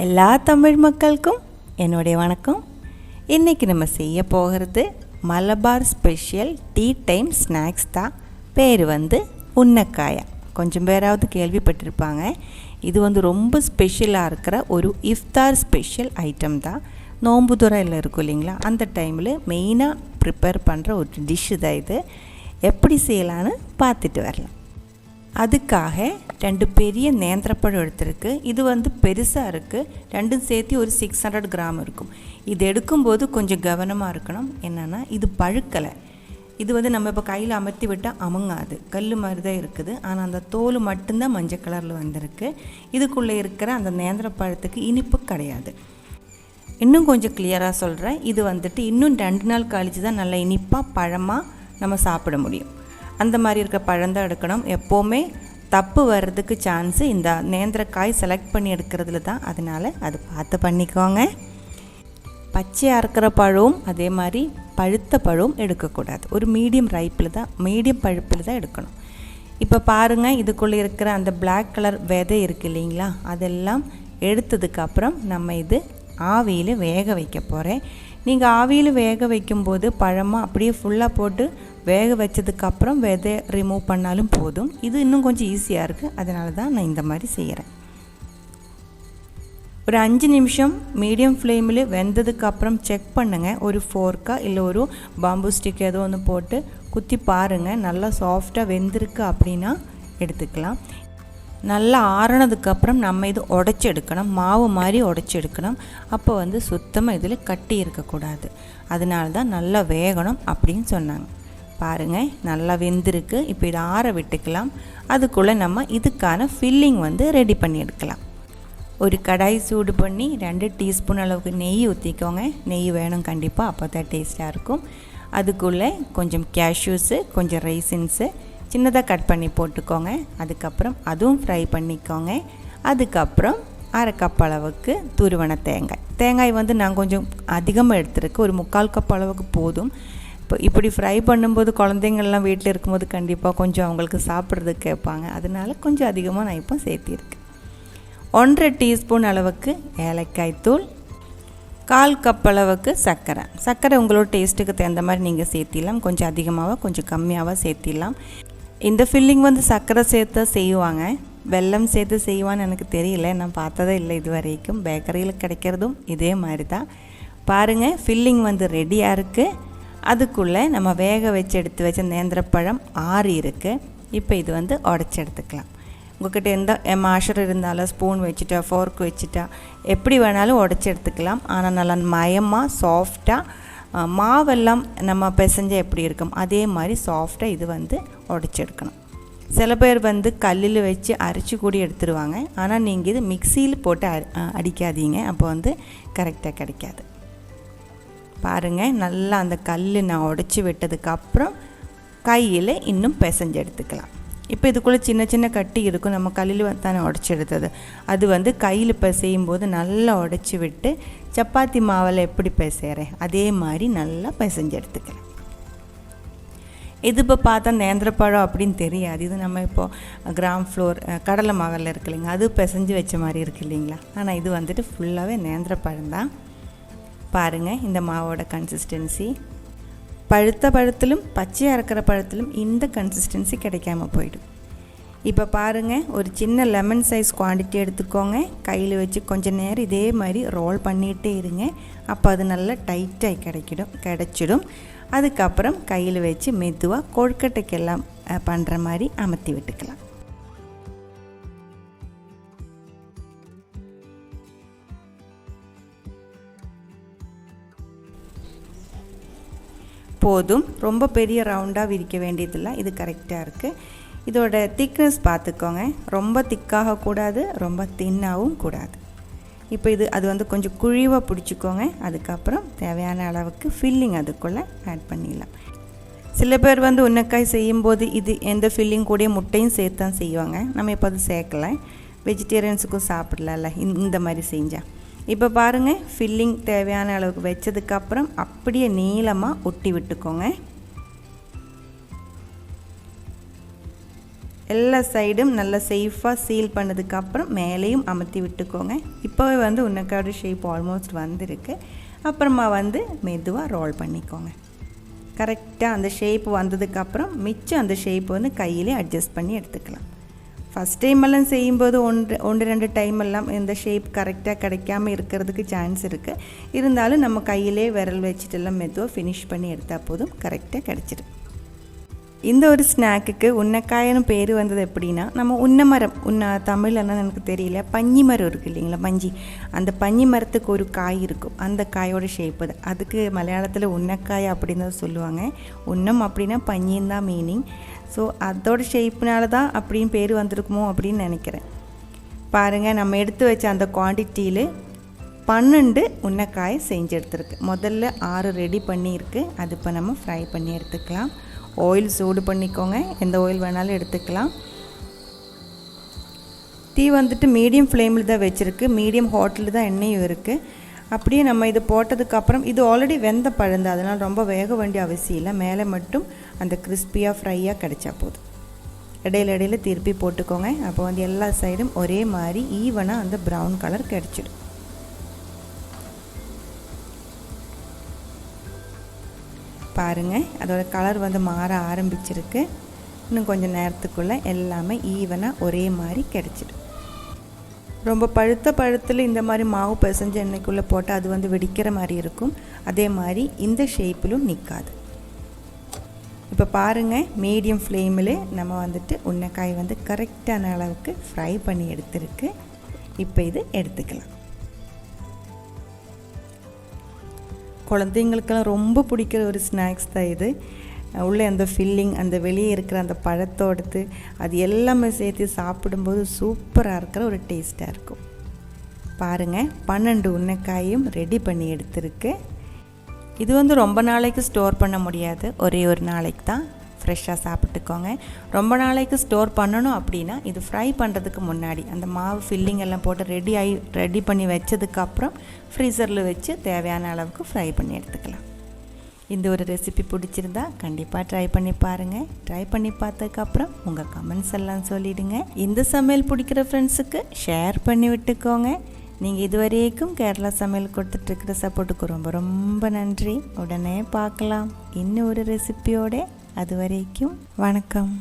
எல்லா தமிழ் மக்களுக்கும் என்னுடைய வணக்கம். இன்றைக்கி நம்ம செய்ய போகிறது Malabar special tea time snacks தான். பேர் உன்னக்காயா. கொஞ்சம் பேராவது கேள்விப்பட்டிருப்பாங்க. இது ரொம்ப ஸ்பெஷலாக இருக்கிற ஒரு இஃப்தார் ஸ்பெஷல் ஐட்டம் தான். நோம்புதுறையில் இருக்கும் இல்லைங்களா, அந்த டைமில் மெயினாக ப்ரிப்பேர் பண்ணுற ஒரு டிஷ்ஷு தான் இது. எப்படி செய்யலான்னு பார்த்துட்டு வரலாம். அதுக்காக 2 பெரிய நேந்திரப்பழம் எடுத்துருக்கு. இது பெருசாக இருக்குது. ரெண்டும் சேர்த்து ஒரு 600 கிராம் இருக்கும். இது எடுக்கும்போது கொஞ்சம் கவனமாக இருக்கணும். என்னென்னா இது பழுக்கலை. இது நம்ம இப்போ கையில் அமர்த்தி விட்டால் அமுங்காது, கல் மாதிரி தான் இருக்குது. ஆனால் அந்த தோல் மட்டும்தான் மஞ்சள் கலரில் வந்திருக்கு. இதுக்குள்ளே இருக்கிற அந்த நேந்திரப்பழத்துக்கு இனிப்பு கிடையாது. இன்னும் கொஞ்சம் கிளியராக சொல்கிறேன். இது இன்னும் 2 நாள் கழித்து தான் நல்லா இனிப்பாக பழமாக நம்ம சாப்பிட முடியும். அந்த மாதிரி இருக்க பழம்தான் எடுக்கணும். எப்போவுமே தப்பு வர்றதுக்கு சான்ஸு இந்த நேந்திரக்காய் செலக்ட் பண்ணி எடுக்கிறதுல தான். அதனால் அது பார்த்து பண்ணிக்கோங்க. பச்சையாக இருக்கிற பழம் அதே மாதிரி பழுத்த பழம் எடுக்கக்கூடாது. ஒரு மீடியம் பழுப்பில் தான் எடுக்கணும். இப்போ பாருங்கள், இதுக்குள்ளே இருக்கிற அந்த பிளாக் கலர் விதை இருக்குது இல்லைங்களா, அதெல்லாம் எடுத்ததுக்கப்புறம் நம்ம இது ஆவியில் வேக வைக்க போகிறேன். நீங்கள் ஆவியில் வேக வைக்கும்போது பழமாக அப்படியே ஃபுல்லாக போட்டு வேக வச்சதுக்கப்புறம் விதை ரிமூவ் பண்ணாலும் போதும். இது இன்னும் கொஞ்சம் ஈஸியாக இருக்குது. அதனால தான் நான் இந்த மாதிரி செய்கிறேன். ஒரு 5 நிமிஷம் மீடியம் ஃப்ளேமில் வெந்ததுக்கப்புறம் செக் பண்ணுங்கள். ஒரு ஃபோர்க்கா இல்லை ஒரு பாம்பு ஸ்டிக் ஏதோ ஒன்று போட்டு குத்தி பாருங்கள். நல்லா சாஃப்டாக வெந்திருக்கு அப்படின்னா எடுத்துக்கலாம். நல்லா ஆறினதுக்கப்புறம் நம்ம இது உடச்சி எடுக்கணும். மாவு மாதிரி உடச்சி எடுக்கணும். அப்போ சுத்தமாக இதில் கட்டி இருக்கக்கூடாது. அதனால தான் நல்லா வேகணும் அப்படின்னு சொன்னாங்க. பாருங்கள், நல்லா வெந்திருக்கு. இப்போ இதை ஆற விட்டுக்கலாம். அதுக்குள்ளே நம்ம இதுக்கான ஃபில்லிங் ரெடி பண்ணி எடுக்கலாம். ஒரு கடாய் சூடு பண்ணி 2 டீஸ்பூன் அளவுக்கு நெய் ஊற்றிக்கோங்க. நெய் வேணும் கண்டிப்பாக, அப்போ தான் டேஸ்ட்டாக இருக்கும். அதுக்குள்ளே கொஞ்சம் கேஷ்யூஸு, கொஞ்சம் ரைசின்ஸு சின்னதாக கட் பண்ணி போட்டுக்கோங்க. அதுக்கப்புறம் அதுவும் ஃப்ரை பண்ணிக்கோங்க. அதுக்கப்புறம் 1/2 கப் அளவுக்கு துருவன தேங்காய் நான் கொஞ்சம் அதிகமாக எடுத்துருக்கு. ஒரு 3/4 கப் அளவுக்கு போதும். இப்போ இப்படி ஃப்ரை பண்ணும்போது குழந்தைங்கள்லாம் வீட்டில் இருக்கும்போது கண்டிப்பாக கொஞ்சம் அவங்களுக்கு சாப்பிட்றதுக்கு கேட்பாங்க. அதனால கொஞ்சம் அதிகமாக நான் இப்போ சேர்த்திருக்கேன். 1/2 டீஸ்பூன் அளவுக்கு ஏலக்காய் தூள், 1/4 கப் அளவுக்கு சர்க்கரை உங்களோட டேஸ்ட்டுக்கு தகுந்த மாதிரி நீங்கள் சேர்த்திடலாம். கொஞ்சம் அதிகமாக கொஞ்சம் கம்மியாக சேர்த்திடலாம். இந்த ஃபில்லிங் சர்க்கரை சேர்த்து செய்வாங்க, வெல்லம் சேர்த்து செய்வான்னு எனக்கு தெரியல. நான் பார்த்ததே இல்லை இது வரைக்கும். பேக்கரியில் கிடைக்கிறதும் இதே மாதிரி தான். பாருங்கள், ஃபில்லிங் ரெடியாக இருக்குது. அதுக்குள்ளே நம்ம வேக வச்சு எடுத்து வச்ச நேந்திரப்பழம் ஆறி இருக்குது. இப்போ இது உடச்சி எடுத்துக்கலாம். உங்கள்கிட்ட எந்த மாஷர் இருந்தாலும் ஸ்பூன் வச்சுட்டா, ஃபோர்க் வச்சுட்டா, எப்படி வேணாலும் உடச்சி எடுத்துக்கலாம். ஆனால் நல்லா மயமாக சாஃப்டாக மாவெல்லாம் நம்ம பிசைஞ்சால் எப்படி இருக்கும் அதே மாதிரி சாஃப்டாக இது உடச்சி எடுக்கணும். சில பேர் கல்லில் வச்சு அரைச்சி கூடி எடுத்துருவாங்க. ஆனால் நீங்கள் இது மிக்சியில் போட்டு அடிக்காதீங்க, அப்போ கரெக்டாக கிடைக்காது. பாருங்கள், நல்லா அந்த கல் நான் உடச்சி விட்டதுக்கப்புறம் கையில் இன்னும் பிசைஞ்சு எடுத்துக்கலாம். இப்போ இதுக்குள்ளே சின்ன சின்ன கட்டி இருக்கும். நம்ம கல்லில் தானே உடச்சி எடுத்தது. அது கையில் பிசையும் போது நல்லா உடச்சி விட்டு சப்பாத்தி மாவில் எப்படி பிசைகிறேன் அதே மாதிரி நல்லா பிசைஞ்சு எடுத்துக்கிறேன். இது இப்போ பார்த்தா நேந்திரப்பழம் அப்படின்னு தெரியாது. இது நம்ம இப்போது கிராம் ஃப்ளோர் கடலை மாவில் இருக்கு இல்லைங்க, அது பிசைஞ்சு வச்ச மாதிரி இருக்குது இல்லைங்களா. ஆனால் இது ஃபுல்லாகவே நேந்திரப்பழம் தான். பாருங்கள், இந்த மாவோட கன்சிஸ்டன்சி பழுத்த பழத்திலும் பச்சையாக இருக்கிற பழத்திலும் இந்த கன்சிஸ்டன்சி கிடைக்காம போயிடும். இப்போ பாருங்கள், ஒரு சின்ன லெமன் சைஸ் குவான்டிட்டி எடுத்துக்கோங்க. கையில் வச்சு கொஞ்சம் நேரம் இதே மாதிரி ரோல் பண்ணிகிட்டே இருங்க. அப்போ அது நல்லா டைட்டாக கிடைச்சிடும். அதுக்கப்புறம் கையில் வச்சு மெதுவாக கொழுக்கட்டைக்கெல்லாம் பண்ணுற மாதிரி அமர்த்தி விட்டுக்கலாம். போதும், ரொம்ப பெரிய ரவுண்டாக விரிக்க வேண்டியதில்லை. இது கரெக்டாக இருக்குது. இதோட திக்னஸ் பார்த்துக்கோங்க. ரொம்ப திக்காகக்கூடாது, ரொம்ப தின்னாகவும் கூடாது. இப்போ அது கொஞ்சம் குழிவாக பிடிச்சிக்கோங்க. அதுக்கப்புறம் தேவையான அளவுக்கு ஃபில்லிங் அதுக்குள்ளே ஆட் பண்ணிடலாம். சில பேர் உன்னக்காய் செய்யும்போது இது எந்த ஃபில்லிங் கூட முட்டையும் சேர்த்து தான் செய்வாங்க. நம்ம இப்போ அது சேர்க்கலை, வெஜிடேரியன்ஸுக்கும் சாப்பிடல இந்த மாதிரி செஞ்சால். இப்போ பாருங்கள், ஃபில்லிங் தேவையான அளவுக்கு வச்சதுக்கப்புறம் அப்படியே நீளமாக ஒட்டி விட்டுக்கோங்க. எல்லா சைடும் நல்லா சேஃபாக சீல் பண்ணதுக்கப்புறம் மேலேயும் அமர்த்தி விட்டுக்கோங்க. இப்போவே வந்து உன்னக்காயோட ஷேப் ஆல்மோஸ்ட் வந்திருக்கு. அப்புறமா வந்து மெதுவாக ரோல் பண்ணிக்கோங்க. கரெக்டாக அந்த ஷேப் வந்ததுக்கப்புறம் மிச்சம் அந்த ஷேப் வந்து கையிலே அட்ஜஸ்ட் பண்ணி எடுத்துக்கலாம். ஃபஸ்ட் டைமெல்லாம் செய்யும்போது ஒன்று 2 டைமெல்லாம் இந்த ஷேப் கரெக்டாக கிடைக்காமல் இருக்கிறதுக்கு சான்ஸ் இருக்குது. இருந்தாலும் நம்ம கையிலே விரல் வச்சுட்டெல்லாம் மெதுவாக ஃபினிஷ் பண்ணி எடுத்தால் போதும், கரெக்டாக கிடச்சிடும். இந்த ஒரு ஸ்நாக்குக்கு உன்னக்காயன்னு பேர் வந்தது எப்படின்னா, நம்ம உன்னமரம் தமிழ் என்ன எனக்கு தெரியல, பஞ்சு மரம் இருக்குது இல்லைங்களா, பஞ்சி, அந்த பஞ்சு மரத்துக்கு ஒரு காய் இருக்கும், அந்த காயோட ஷேப்பு தான். அதுக்கு மலையாளத்தில் உன்னக்காய் அப்படின்னு தான் சொல்லுவாங்க. உன்னம் அப்படின்னா பஞ்சின்னு தான் மீனிங். ஸோ அதோட ஷேப்புனால தான் அப்படின்னு பேர் வந்திருக்குமோ அப்படின்னு நினைக்கிறேன். பாருங்கள், நம்ம எடுத்து வச்ச அந்த குவான்டிட்டியில் 12 உன்னக்காய் செஞ்சு எடுத்துருக்கு. முதல்ல 6 ரெடி பண்ணியிருக்கு. அது இப்போ நம்ம ஃப்ரை பண்ணி எடுத்துக்கலாம். ஆயில் சூடு பண்ணிக்கோங்க, எந்த ஆயில் வேணாலும் எடுத்துக்கலாம். தீ வந்துட்டு மீடியம் ஃப்ளேமில் தான் வச்சுருக்கு, மீடியம் ஹாட்டில் தான் எண்ணெயும் இருக்குது. அப்படியே நம்ம இது போட்டதுக்கப்புறம் இது ஆல்ரெடி வெந்த பழந்து, அதனால் ரொம்ப வேக வேண்டிய அவசியம் இல்லை. மேலே மட்டும் அந்த கிறிஸ்பியாக ஃப்ரையாக கிடைச்சா போதும். இடையில திருப்பி போட்டுக்கோங்க. அப்போ வந்து எல்லா சைடும் ஒரே மாதிரி ஈவனாக அந்த ப்ரௌன் கலர் கிடச்சிடும். பாருங்கள், அதோட கலர் வந்து மாற ஆரம்பிச்சிருக்கு. இன்னும் கொஞ்சம் நேரத்துக்குள்ளே எல்லாமே ஈவனாக ஒரே மாதிரி கிடச்சிடும். ரொம்ப பழுத்த பழத்தில் இந்த மாதிரி மாவு பிசைஞ்ச எண்ணெய்க்குள்ளே போட்டால் அது வந்து வெடிக்கிற மாதிரி இருக்கும். அதே மாதிரி இந்த ஷேப்பிலும் நிற்காது. இப்போ பாருங்கள், மீடியம் ஃப்ளேமில் நம்ம வந்துட்டு உன்னக்காய் வந்து கரெக்டான அளவுக்கு ஃப்ரை பண்ணி எடுத்துருக்கு. இப்போ இது எடுத்துக்கலாம். குழந்தைங்களுக்கெல்லாம் ரொம்ப பிடிக்கிற ஒரு ஸ்நாக்ஸ் தான் இது. உள்ளே அந்த ஃபில்லிங், அந்த வெளியே இருக்கிற அந்த பழத்தோடுத்து அது எல்லாமே சேர்த்து சாப்பிடும்போது சூப்பராக இருக்கிற ஒரு டேஸ்ட்டாக இருக்கும். பாருங்கள், 12 உன்னக்காயும் ரெடி பண்ணி எடுத்துருக்கு. இது வந்து ரொம்ப நாளைக்கு ஸ்டோர் பண்ண முடியாது, ஒரே ஒரு நாளைக்கு தான் ஃப்ரெஷ்ஷாக சாப்பிட்டுக்கோங்க. ரொம்ப நாளைக்கு ஸ்டோர் பண்ணணும் அப்படின்னா இது ஃப்ரை பண்ணுறதுக்கு முன்னாடி அந்த மாவு ஃபில்லிங் எல்லாம் போட்டு ரெடி பண்ணி வச்சதுக்கப்புறம் ஃப்ரீசரில் வச்சு தேவையான அளவுக்கு ஃப்ரை பண்ணி எடுத்துக்கலாம். இந்த ஒரு ரெசிபி பிடிச்சிருந்தா கண்டிப்பாக ட்ரை பண்ணி பாருங்கள். ட்ரை பண்ணி பார்த்ததுக்கப்புறம் உங்கள் கமெண்ட்ஸ் எல்லாம் சொல்லிவிடுங்க. இந்த சமையல் பிடிக்கிற ஃப்ரெண்ட்ஸுக்கு ஷேர் பண்ணி விட்டுக்கோங்க. நீங்கள் இதுவரைக்கும் கேரளா சமையல் கொடுத்துட்ருக்கிற சப்போர்ட்டுக்கு ரொம்ப ரொம்ப நன்றி. உடனே பார்க்கலாம் இன்னும் ஒரு ரெசிபியோட. அது வரைக்கும் வணக்கம்.